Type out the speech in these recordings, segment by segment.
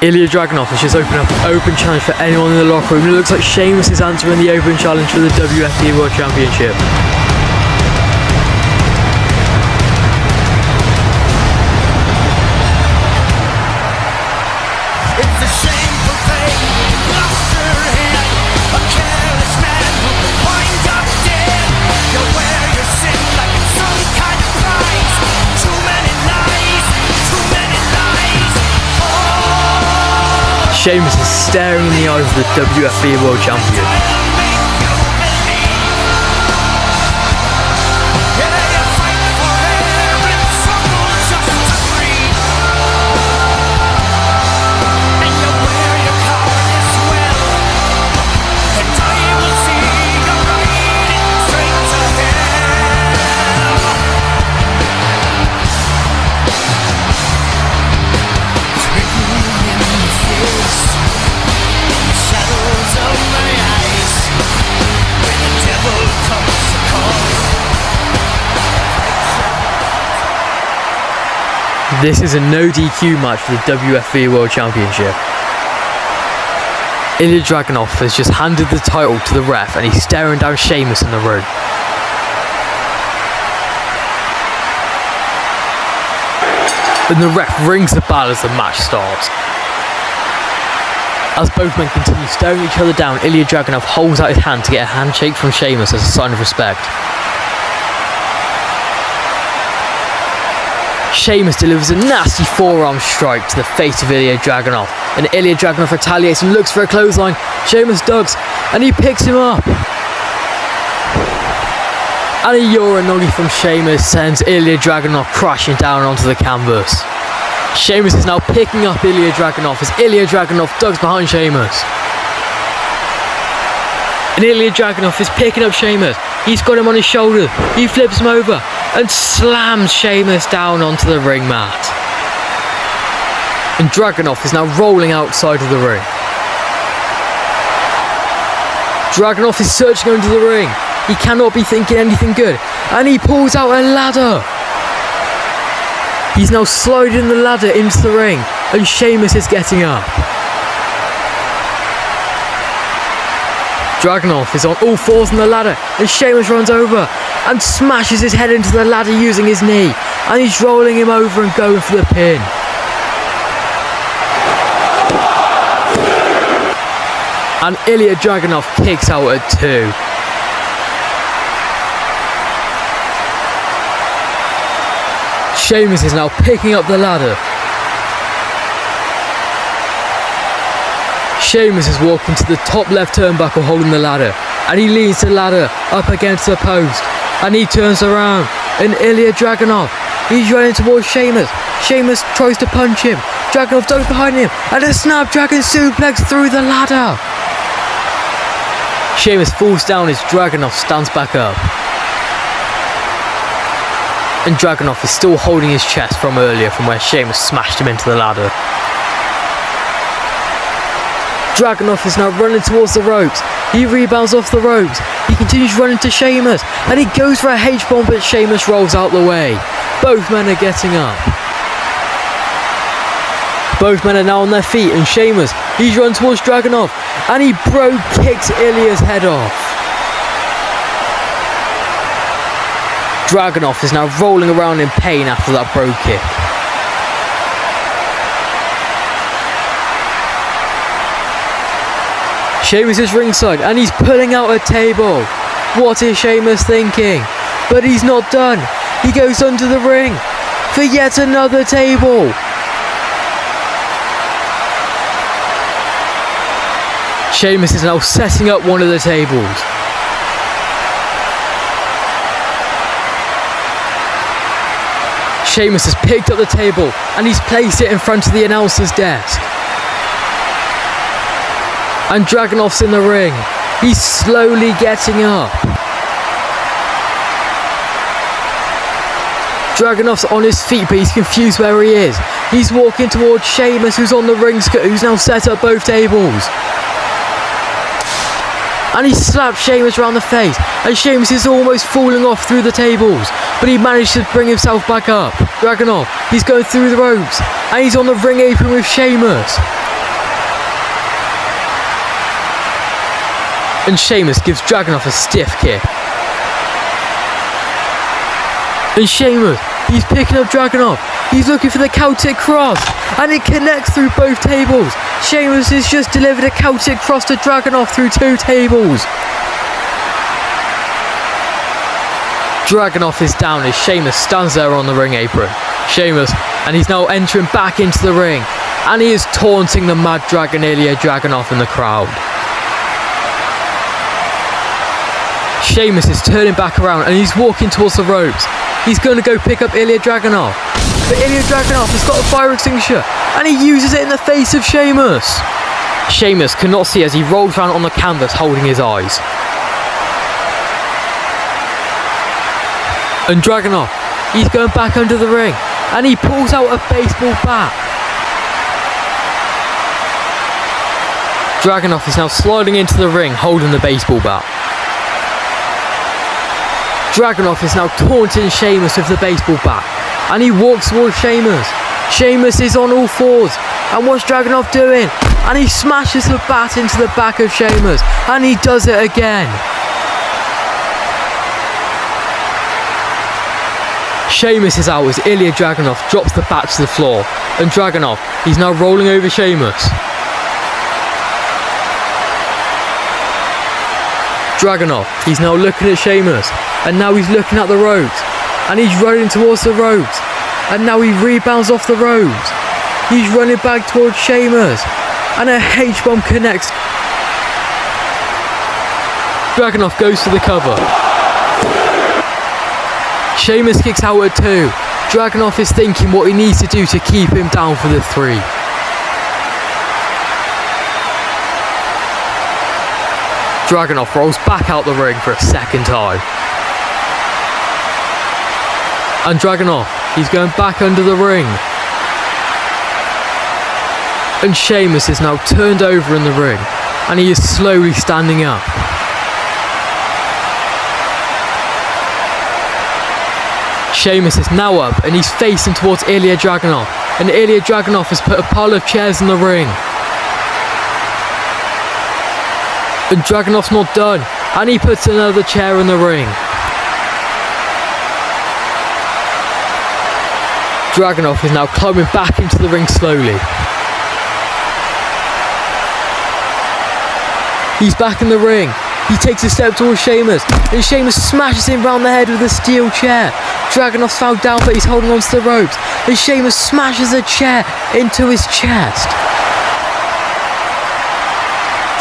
Ilya Dragunov has just opened up an open challenge for anyone in the locker room. It looks like Sheamus is answering the open challenge for the WFV World Championship. It's a shameful thing, lost her head. A careless man who winds up dead. You wear your sin like it's some kind of prize. Too many lies, too many lies. Oh, Sheamus is staring in the eyes of the WFV World Champion. This is a no DQ match for the WFV World Championship. Ilya Dragunov has just handed the title to the ref and he's staring down Sheamus in the ring. And the ref rings the bell as the match starts. As both men continue staring each other down, Ilya Dragunov holds out his hand to get a handshake from Sheamus as a sign of respect. Sheamus delivers a nasty forearm strike to the face of Ilya Dragunov, and Ilya Dragunov retaliates and looks for a clothesline. Sheamus ducks and he picks him up. And a Uranagi from Sheamus sends Ilya Dragunov crashing down onto the canvas. Sheamus is now picking up Ilya Dragunov as Ilya Dragunov ducks behind Sheamus. And Ilya Dragunov is picking up Sheamus. He's got him on his shoulder. He flips him over and slams Sheamus down onto the ring mat. And Dragunov is now rolling outside of the ring. Dragunov is searching under the ring. He cannot be thinking anything good. And he pulls out a ladder. He's now sliding the ladder into the ring. And Sheamus is getting up. Dragunov is on all fours on the ladder, and Sheamus runs over and smashes his head into the ladder using his knee, and he's rolling him over and going for the pin. And Ilya Dragunov kicks out at 2. Sheamus is now picking up the ladder. Sheamus is walking to the top left turnbuckle holding the ladder, and he leans the ladder up against the post, and he turns around, and Ilya Dragunov, he's running towards Sheamus. Sheamus tries to punch him. Dragunov ducks behind him, and a snapdragon suplex through the ladder. Sheamus falls down as Dragunov stands back up. And Dragunov is still holding his chest from earlier from where Sheamus smashed him into the ladder. Dragunov is now running towards the ropes. He rebounds off the ropes. He continues running to Sheamus, and he goes for a H-bomb, but Sheamus rolls out the way. Both men are getting up. Both men are now on their feet, and Sheamus, he's run towards Dragunov, and he kicks Ilya's head off. Dragunov is now rolling around in pain after that bro kick. Sheamus is ringside and he's pulling out a table. What is Sheamus thinking? But he's not done. He goes under the ring for yet another table. Sheamus is now setting up one of the tables. Sheamus has picked up the table and he's placed it in front of the announcer's desk. And Dragunov's in the ring. He's slowly getting up. Dragunov's on his feet, but he's confused where he is. He's walking towards Sheamus, who's on the ring skirt, who's now set up both tables. And he slaps Sheamus around the face, and Sheamus is almost falling off through the tables, but he managed to bring himself back up. Dragunov, he's going through the ropes, and he's on the ring apron with Sheamus. and Sheamus gives Dragunov a stiff kick. And Sheamus, he's picking up Dragunov. He's looking for the Celtic cross, and it connects through both tables. Sheamus has just delivered a Celtic cross to Dragunov through 2 tables. Dragunov is down as Sheamus stands there on the ring apron. Sheamus, and he's now entering back into the ring, and he is taunting the Mad Dragon Ilya Dragunov in the crowd. Sheamus is turning back around and he's walking towards the ropes. He's going to go pick up Ilya Dragunov, but Ilya Dragunov has got a fire extinguisher and he uses it in the face of Sheamus. Sheamus cannot see as he rolls around on the canvas holding his eyes. And Dragunov, he's going back under the ring and he pulls out a baseball bat. Dragunov is now sliding into the ring holding the baseball bat. Dragunov is now taunting Sheamus with the baseball bat and he walks towards Sheamus. Sheamus is on all fours, and what's Dragunov doing? And he smashes the bat into the back of Sheamus, and he does it again. Sheamus is out as Ilya Dragunov drops the bat to the floor, and Dragunov, he's now rolling over Sheamus. Dragunov, he's now looking at Sheamus, and now he's looking at the ropes, and he's running towards the ropes, and now he rebounds off the ropes. He's running back towards Sheamus, and a H-bomb connects. Dragunov goes for the cover. Sheamus kicks out at 2. Dragunov is thinking what he needs to do to keep him down for the 3. Dragunov rolls back out the ring for a second time. And Dragunov, he's going back under the ring. And Sheamus is now turned over in the ring, and he is slowly standing up. Sheamus is now up and he's facing towards Ilya Dragunov, and Ilya Dragunov has put a pile of chairs in the ring. And Dragunov's not done, and he puts another chair in the ring. Dragunov is now climbing back into the ring slowly. He's back in the ring. He takes a step towards Sheamus, and Sheamus smashes him round the head with a steel chair. Dragunov's fouled down, but he's holding onto the ropes, and Sheamus smashes a chair into his chest.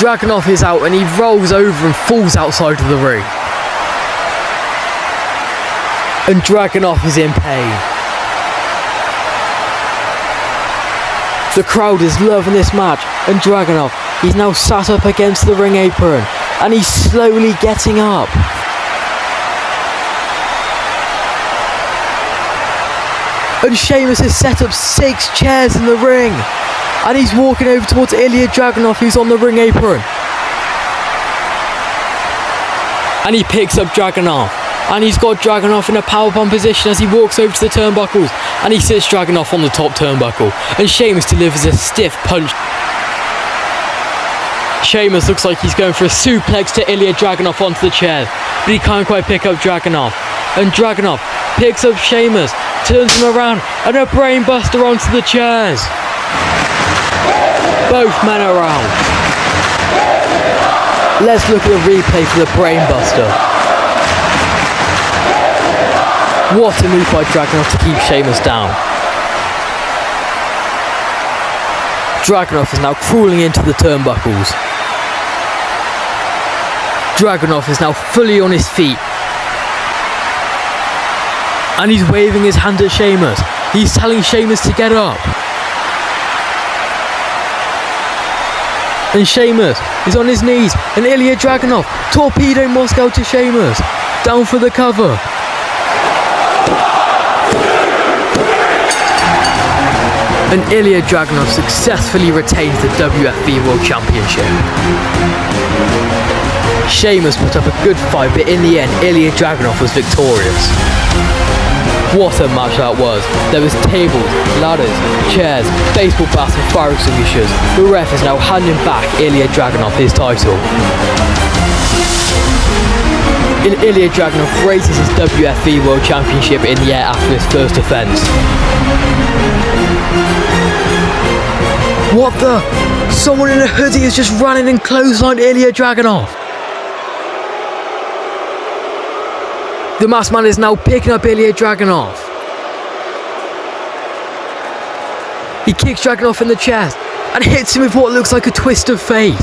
Dragunov is out and he rolls over and falls outside of the ring. And Dragunov is in pain. The crowd is loving this match, and Dragunov, he's now sat up against the ring apron, and he's slowly getting up. And Sheamus has set up 6 chairs in the ring, and he's walking over towards Ilya Dragunov, who's on the ring apron. And he picks up Dragunov, and he's got Dragunov in a powerbomb position as he walks over to the turnbuckles, and he sits Dragunov on the top turnbuckle, and Sheamus delivers a stiff punch. Sheamus looks like he's going for a suplex to Ilya Dragunov onto the chair, but he can't quite pick up Dragunov. And Dragunov picks up Sheamus, turns him around, and a brainbuster onto the chairs. Both men are out. Let's look at the replay for the brainbuster. What a move by Dragunov to keep Sheamus down. Dragunov is now crawling into the turnbuckles. Dragunov is now fully on his feet, and he's waving his hand at Sheamus. He's telling Sheamus to get up. And Sheamus is on his knees, and Ilya Dragunov torpedo Moscow to Sheamus, down for the cover. And Ilya Dragunov successfully retains the WFV World Championship. Sheamus put up a good fight, but in the end, Ilya Dragunov was victorious. What a match that was. There was tables, ladders, chairs, baseball bats and fire extinguishers. The ref is now handing back Ilya Dragunov his title. Ilya Dragunov raises his WFV World Championship in the air after his first defence. What the? Someone in a hoodie has just run in and clotheslined Ilya Dragunov. The masked man is now picking up Ilya Dragunov. He kicks Dragunov in the chest and hits him with what looks like a twist of fate.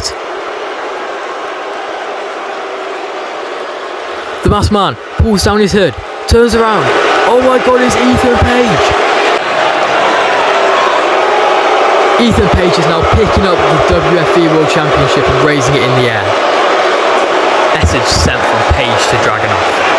The masked man pulls down his hood, turns around. Oh my god, it's Ethan Page! Ethan Page is now picking up the WFV World Championship and raising it in the air. Message sent from Page to Dragunov.